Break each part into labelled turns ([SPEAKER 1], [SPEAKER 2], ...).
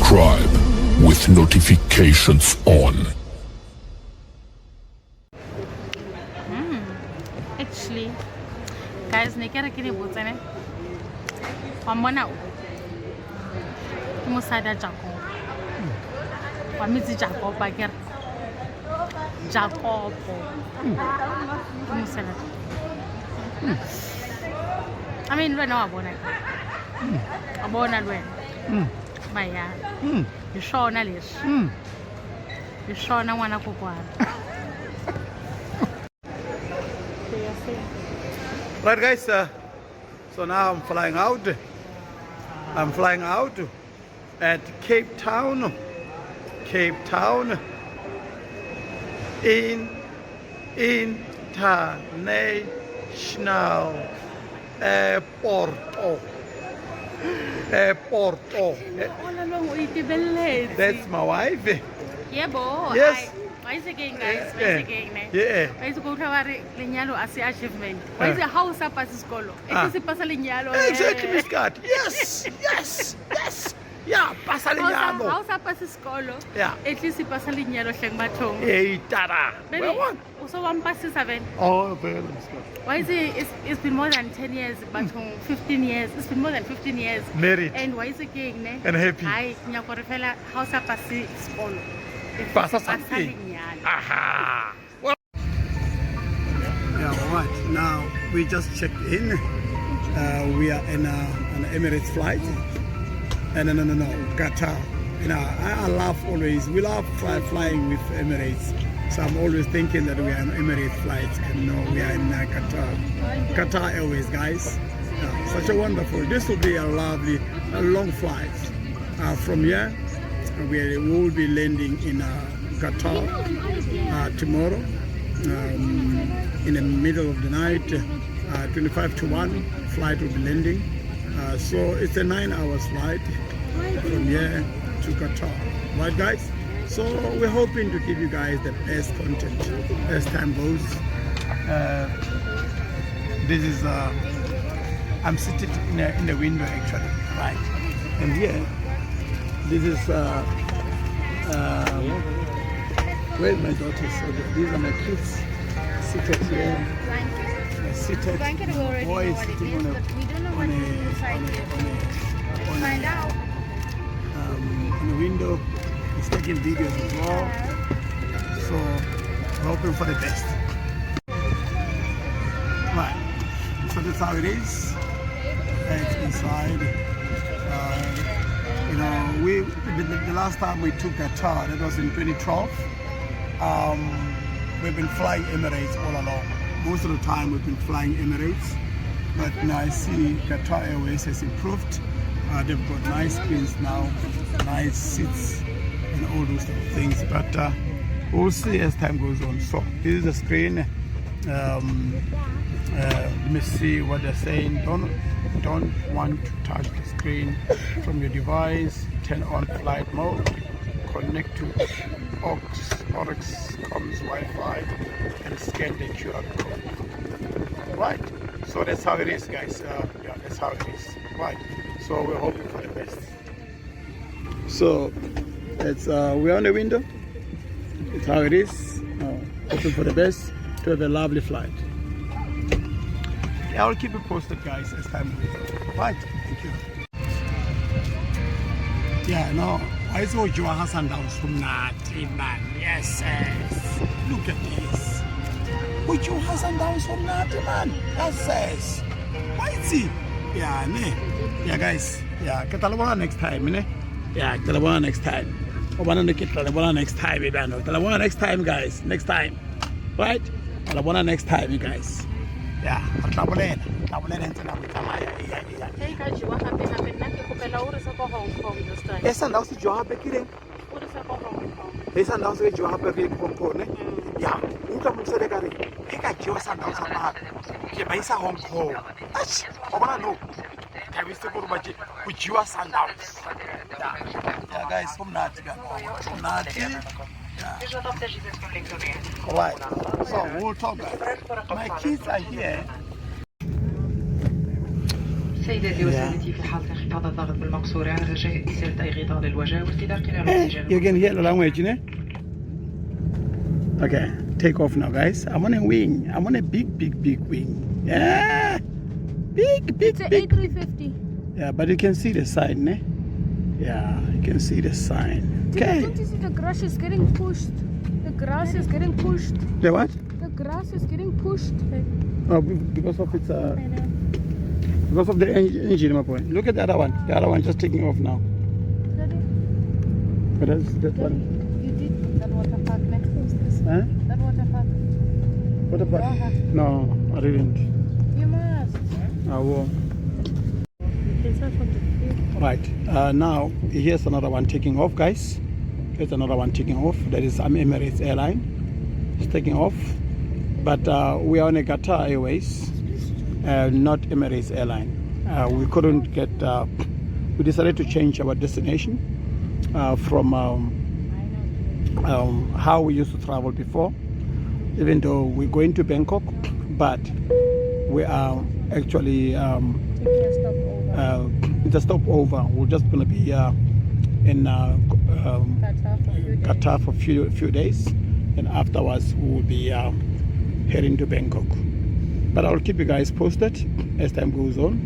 [SPEAKER 1] subscribe with notifications on.
[SPEAKER 2] Actually, guys, nekere ke di botsene wa mona o ke mosadi a Jacob wa mitsi Jacob a kere Jacob ke mosadi I mean lwena wa bona lwena baya yishona leswi yishona n'wana kokwana.
[SPEAKER 3] Right guys, so now I'm flying out. I'm flying out at Cape Town International Airport. That's my wife.
[SPEAKER 2] Yeah, boy.
[SPEAKER 3] Yes.
[SPEAKER 2] Why is it again, guys? Why is it again?
[SPEAKER 3] Yeah.
[SPEAKER 2] Why is it going to have lenyalo as achievement? Why is it house up as school? It is pasa lenyalo.
[SPEAKER 3] Exactly, Miss Kat. Yes. Yeah, pasa lenyalo.
[SPEAKER 2] House up as school.
[SPEAKER 3] Yeah.
[SPEAKER 2] At least it pasa lenyalo sheng matong.
[SPEAKER 3] Hey, tada.
[SPEAKER 2] Baby, also one passes 7.
[SPEAKER 3] Oh, very good.
[SPEAKER 2] Why is it? It's been more than 10 years, but 15 years. It's been more than 15 years.
[SPEAKER 3] Married.
[SPEAKER 2] And why is it again?
[SPEAKER 3] And happy.
[SPEAKER 2] Hi, nyakorefela house up as school.
[SPEAKER 3] Pasa something. Aha. Well. Yeah, all right. Now we just checked in. We are in an Emirates flight. No, Qatar. You know, I love always. We love flying with Emirates. So I'm always thinking that we are on Emirates flights, and no, we are in Qatar Airways, guys. Such a wonderful. This will be a lovely, long flight from here. We will be landing in Qatar tomorrow in the middle of the night. 25 to 1 flight will be landing. So it's a 9-hour flight from here to Qatar, right guys? So we're hoping to give you guys the best content as time goes. This is I'm sitting in the window actually, right? And here, this is where's my daughter? So these are my kids seated here. Seated. Boy is sitting on the window. He's taking videos as well. So we're hoping for the best. Right. So that's how it is. It's inside. You know, the last time we took Qatar, that was in 2012. We've been flying Emirates all along. Most of the time we've been flying Emirates, but now I see Qatar Airways has improved. They've got nice screens now, nice seats, and all those things. But we'll see as time goes on. So this is the screen. Let me see what they're saying. Don't want to touch the screen from your device. Turn on flight mode. Connect to Oryx comms Wi-Fi and scan the QR code. Right. So that's how it is, guys. Yeah, that's how it is. Right. So we're hoping for the best. So it's we're on the window. It's how it is. Hoping for the best to have a lovely flight. Yeah, I'll keep you posted, guys, as time goes on. Right. Thank you. Yeah, no. I saw you are sundowns from Nati, man. Yes. Look at this. Would you have sundowns from Nati, man? Yes. Why is it? Yeah, ne. Yeah, guys. Yeah, Catalabona next time, ne? Yeah, Catalabona next time. Catalabona next time, Catalabona next time, guys. Next time. Right? Catalabona next time, you guys. Yeah, Catalabona.
[SPEAKER 2] Hey, guys, you are happy to go Hong Kong this time.
[SPEAKER 3] Yes, and also you are happy.
[SPEAKER 2] What is that Hong Kong?
[SPEAKER 3] Yes, and also you are happy Hong Kong. Yeah, you come to the garden. Hey, guys, you are Hong Kong. Yeah, but it's Hong Kong. I know. I wish to go to Baji, which you are sundowns. Yeah, guys, from Nati. From Nati. Yeah. Alright, so we'll talk. My kids are here.
[SPEAKER 4] سيداتي وسادتي في حال انخفاض الضغط بالمقصورة على رجاء إزالة أي غطاء للوجه وارتداء قناع الأكسجين.
[SPEAKER 3] You can hear the language, ne? Okay, take off now, guys. I'm on a wing. I'm on a big wing. Yeah, big.
[SPEAKER 2] It's an A350.
[SPEAKER 3] Yeah, but you can see the sign, ne? Yeah, you can see the sign. Okay.
[SPEAKER 2] Don't you see the grass is getting pushed? The grass is getting pushed.
[SPEAKER 3] The what?
[SPEAKER 2] The grass is getting pushed.
[SPEAKER 3] Oh, because of its because of the engine, my boy. Look at the other one. The other one just taking off now. But that's one.
[SPEAKER 2] You did that water park next to this.
[SPEAKER 3] Huh?
[SPEAKER 2] That water park.
[SPEAKER 3] What about? No, I didn't.
[SPEAKER 2] You must.
[SPEAKER 3] I will. Right, now here's another one taking off, guys. Here's another one taking off. That is Emirates airline. It's taking off. But we are on a Qatar Airways, not Emirates airline. We couldn't get, we decided to change our destination from how we used to travel before, even though we're going to Bangkok, but we are actually it's a stopover. We're just going to be in Qatar for a few days, and afterwards we will be heading to Bangkok. But I'll keep you guys posted as time goes on.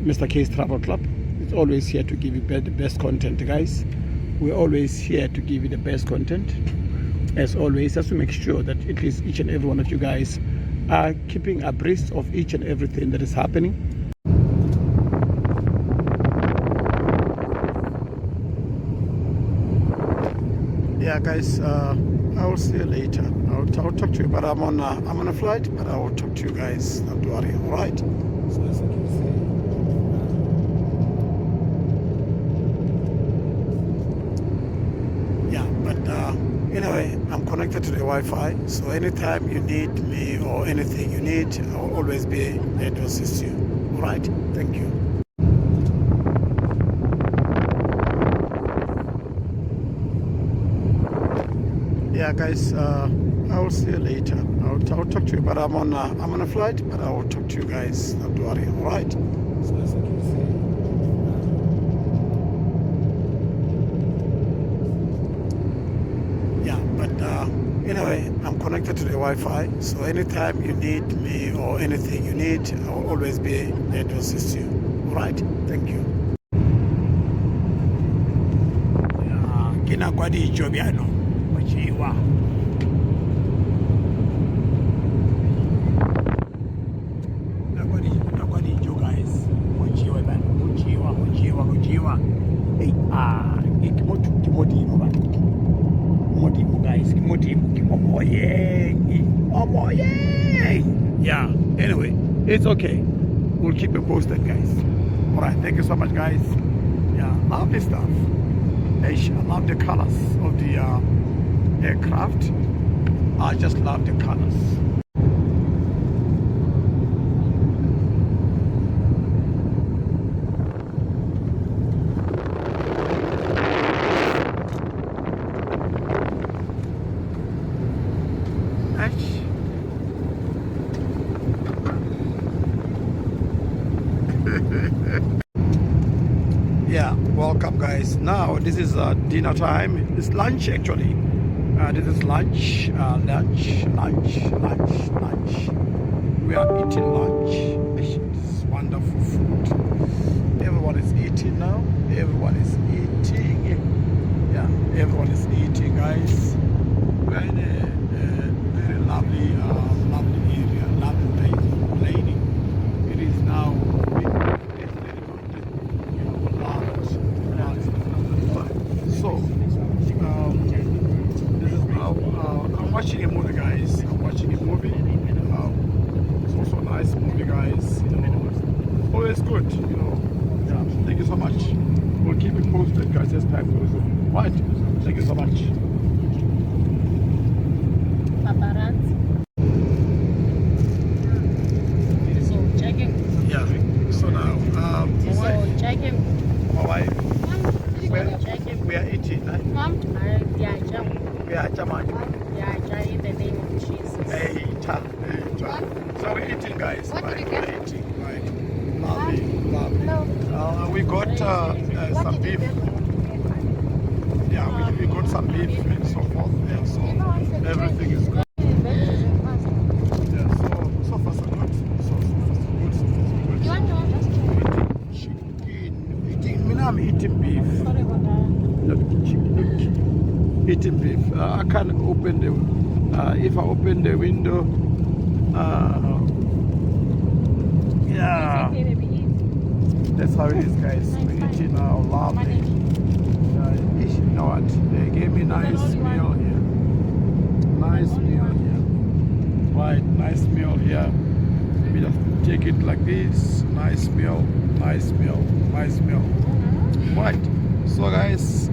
[SPEAKER 3] Mr. K's Travel Club is always here to give you the best content, guys. We're always here to give you the best content, as always, just to make sure that at least each and every one of you guys are keeping abreast of each and everything that is happening. Yeah, guys, I will see you later. I'll talk to you, but I'm on a flight, but I will talk to you guys. Don't worry, all right? So as you can see, yeah, but anyway, I'm connected to the Wi-Fi, so anytime you need me or anything you need, I'll always be there to assist you. All right? Thank you. Yeah, guys, I will see you later. I'll talk to you, but I'm on a flight, but I will talk to you guys. Don't worry, all right? So as you can see, yeah, but anyway, I'm connected to the Wi-Fi, so anytime you need me or anything you need, I'll always be there to assist you. All right? Thank you. Kina kwa di jobiano. Chiwa. Nobody you guys. Chiwa man. Chiwa. Hey, kimoti guys. Kimoye. Yeah. Anyway, it's okay. We'll keep it posted, guys. All right. Thank you so much, guys. Yeah, love this stuff. I love the colors of the aircraft. I just love the colors. Yeah, welcome guys. Now this is dinner time. It's lunch actually. This is lunch. We are eating lunch. This is wonderful food. Everyone is eating now. Everyone is eating. Yeah, everyone is eating, guys. We're in a very lovely area, lovely lady. It is now. So, this is now, I'm watching a movie, guys. I'm watching a movie. It's also a nice movie, guys. You know, always good, you know. Yeah, thank you so much. We'll keep it posted, guys, as time goes on. Right? Thank you so much.
[SPEAKER 2] Paparazzi. So, checking.
[SPEAKER 3] Yeah. So now,
[SPEAKER 2] Checking.
[SPEAKER 3] my wife,
[SPEAKER 2] Checking.
[SPEAKER 3] we are eating. Right? We are Jamaican.
[SPEAKER 2] In the name of Jesus.
[SPEAKER 3] Hey, so we're eating, guys. Right? We're eating. Right. Lovely. We got eating beef. I can't open the, if I open the window, yeah, that's how it is, guys. We're eating our lovely. You know what? They gave me nice meal here. Nice meal here. Right, nice meal here. We just take it like this. Nice meal, nice meal, nice meal. Right. So guys,